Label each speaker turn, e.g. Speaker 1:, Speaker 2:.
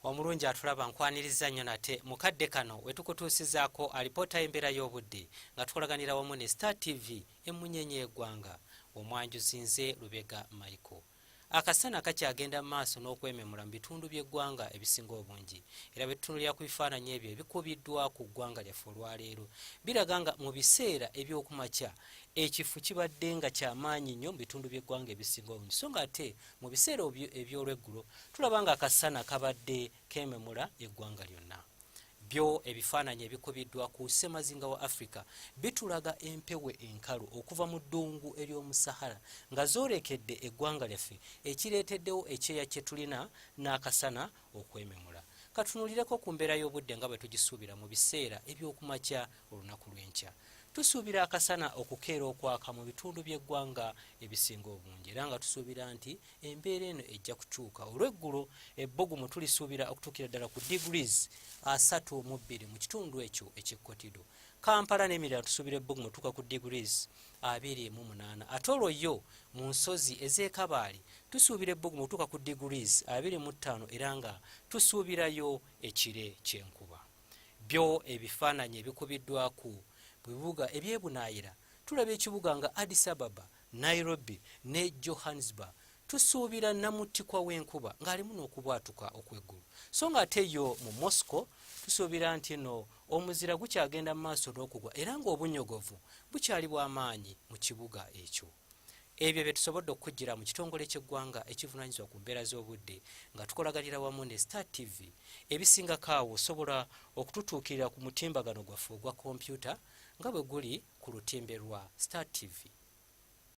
Speaker 1: omulungi atulaba nkwaniriza nnyo nate mukadde kano wetukutuusizaako alipoota y'embeera y'obudde nga tukolaganira wamu ne Star TV emunyenye eggwanga. Omwanjuzi nze Lubega Michael. Akasana kakyagenda mu maaso n'okwememula mu bitundu by'eggwanga ebisinga obungi era bwe tutunulira ku bifaananyi ebyo ebikubiddwa ku ggwanga lyaffe olwaleero biraga nga mu biseera eby'okumakya ekifo kibadde nga kyamaanyi nnyo mu bitundu by'eggwanga ebisinga obungi, so nga ate mu biseera ebyolweggulo tulaba nga akasana kabadde kememula eggwanga lyonna. Byo ebifaananyi ebikubiddwa ku ssemazinga wa Africa bitulaga empewo enkalu okuva mu ddungu ery'omu Sahara nga zoolekedde eggwanga lyaffe ekireeteddewo ekyeya kye tulina n'akasana okwememula. Katunulireko ku mbeera y'obudde nga bwe tugisuubira mu biseera eby'okumakya olunaku lw'enkya. Tusuubira akasana okukeera okwaka mu bitundu by'eggwanga ebisinga obungi era nga tusuubira nti embeera eno ejja kukyuka. Olw'eggulo ebbugumu tulisuubira okutuukira ddala ku degrees 32 mu kitundu ekyo eky'ekkotido. Kampala n'emirala tusuubira ebbugumu tuuka ku degrees 28 ate olwo yo mu nsozi ez'e tusuubira ebbugumu tuuka ku degrees 25 era nga tusuubirayo ekire ky'enkuba. Byo ebifaananyi ebikubiddwa ku bibuga ebyebunaayira tulaba ekibuga nga Addis Ababa, Nairobi ne Johannesburg. Tusuubira namutikwa w'enkuba ng'alimu n'okubwatuka okw'eggulu, so nga ate yo mu Moscow tusuubira nti no omuzira gukyagenda mu maaso n'okugwa era ng'obunyogovu bukyali bw'amaanyi mu kibuga ekyo. Ebyo bye tusobodde okukujjira mu kitongole ky'eggwanga ekivunaanyizibwa ku mbeera z'obudde nga tukolaganira wamu ne Star TV. Ebisingako awo osobola okututuukirira ku mutimbagano gwaffe ogwa kompyuta nga bwe guli ku lutimbe lwa Star TV.